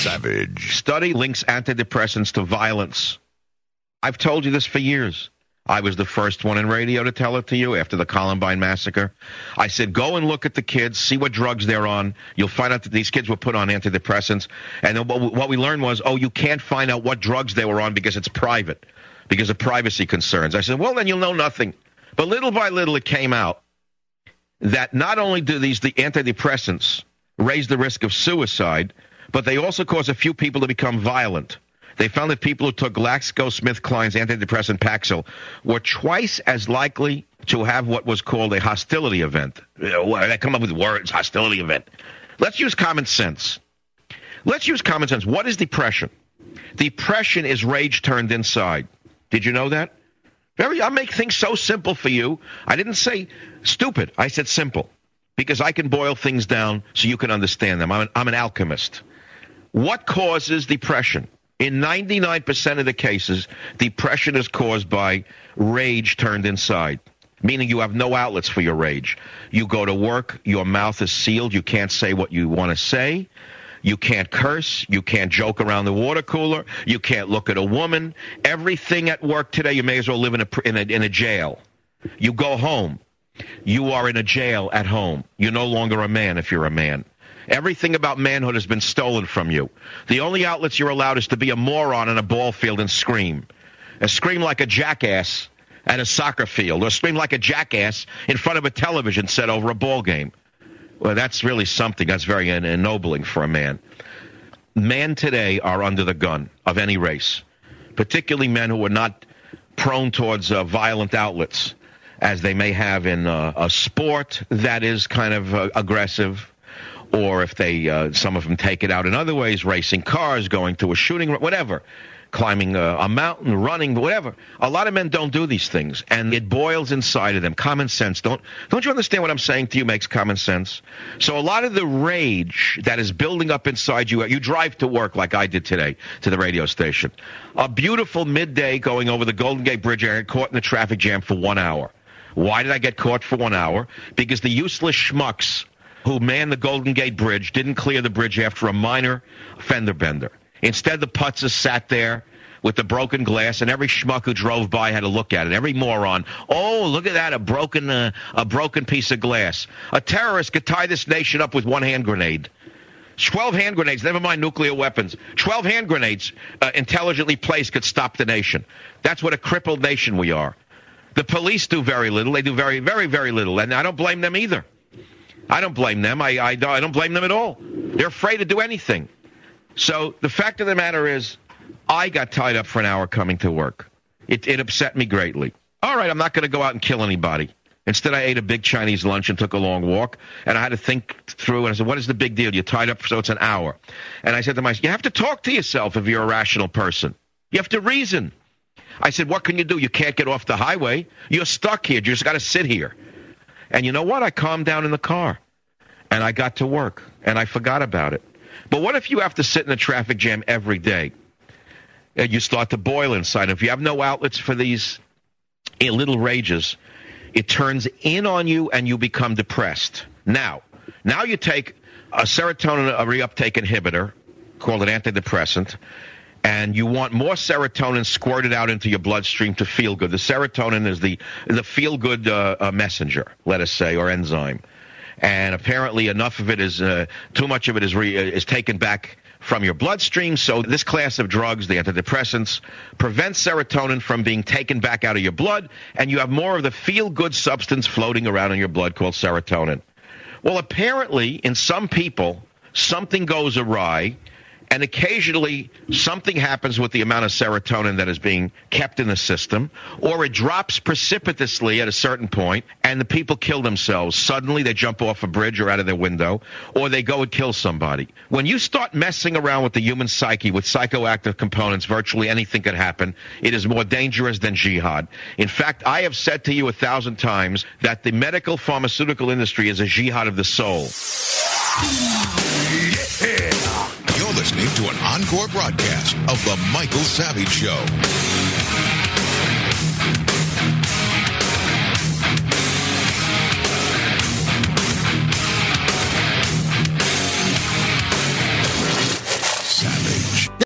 Savage. Study links antidepressants to violence. I've told you this for years. I was the first one in radio to tell it to you after the Columbine massacre. I said, go and look at the kids, see what drugs they're on. You'll find out that these kids were put on antidepressants. And then what we learned was, you can't find out what drugs they were on because it's private, because of privacy concerns. I said, well, then you'll know nothing. But little by little, it came out that not only do the antidepressants raise the risk of suicide, but they also cause a few people to become violent. They found that people who took GlaxoSmithKline's antidepressant Paxil were twice as likely to have what was called a hostility event. They come up with words, hostility event. Let's use common sense. What is depression? Depression is rage turned inside. Did you know that? I make things so simple for you. I didn't say stupid. I said simple, because I can boil things down so you can understand them. I'm an alchemist. What causes depression? In 99% of the cases, depression is caused by rage turned inside, meaning you have no outlets for your rage. You go to work, your mouth is sealed, you can't say what you want to say, you can't curse, you can't joke around the water cooler, you can't look at a woman. Everything at work today, you may as well live in a jail. You go home, you are in a jail at home. You're no longer a man if you're a man. Everything about manhood has been stolen from you. The only outlets you're allowed is to be a moron in a ball field and scream. And scream like a jackass at a soccer field, or scream like a jackass in front of a television set over a ball game. Well, that's really something. That's very ennobling for a man. Men today are under the gun of any race, particularly men who are not prone towards violent outlets, as they may have in a sport that is kind of aggressive, or if some of them take it out in other ways, racing cars, going to a shooting, whatever, climbing a mountain, running, whatever. A lot of men don't do these things, and it boils inside of them. Common sense. Don't you understand what I'm saying to you makes common sense? So a lot of the rage that is building up inside you, you drive to work like I did today to the radio station. A beautiful midday going over the Golden Gate Bridge area, caught in the traffic jam for 1 hour. Why did I get caught for 1 hour? Because the useless schmucks who manned the Golden Gate Bridge didn't clear the bridge after a minor fender bender. Instead, the putzes sat there with the broken glass, and every schmuck who drove by had to look at it. Every moron, look at that, a broken piece of glass. A terrorist could tie this nation up with one hand grenade. 12 hand grenades, never mind nuclear weapons. 12 hand grenades intelligently placed could stop the nation. That's what a crippled nation we are. The police do very little. They do very, very, very little, and I don't blame them either. I don't blame them. I don't blame them at all. They're afraid to do anything. So the fact of the matter is, I got tied up for an hour coming to work. It upset me greatly. All right, I'm not going to go out and kill anybody. Instead, I ate a big Chinese lunch and took a long walk, and I had to think through, and I said, what is the big deal? You're tied up, so it's an hour. And I said to myself, you have to talk to yourself if you're a rational person. You have to reason. I said, what can you do? You can't get off the highway. You're stuck here. You just got to sit here. And you know what? I calmed down in the car, and I got to work, and I forgot about it. But what if you have to sit in a traffic jam every day? And you start to boil inside. If you have no outlets for these little rages, it turns in on you, and you become depressed. Now you take a serotonin reuptake inhibitor called an antidepressant, and you want more serotonin squirted out into your bloodstream to feel good. The serotonin is the feel-good messenger, let us say, or enzyme. And apparently enough of it is, too much of it is taken back from your bloodstream. So this class of drugs, the antidepressants, prevents serotonin from being taken back out of your blood, and you have more of the feel-good substance floating around in your blood called serotonin. Well, apparently, in some people, something goes awry, and occasionally something happens with the amount of serotonin that is being kept in the system, or it drops precipitously at a certain point, and the people kill themselves. Suddenly they jump off a bridge or out of their window, or they go and kill somebody. When you start messing around with the human psyche with psychoactive components, virtually anything can happen. It is more dangerous than jihad. In fact, I have said to you 1,000 times that the medical pharmaceutical industry is a jihad of the soul. Yeah. You're listening to an encore broadcast of The Michael Savage Show.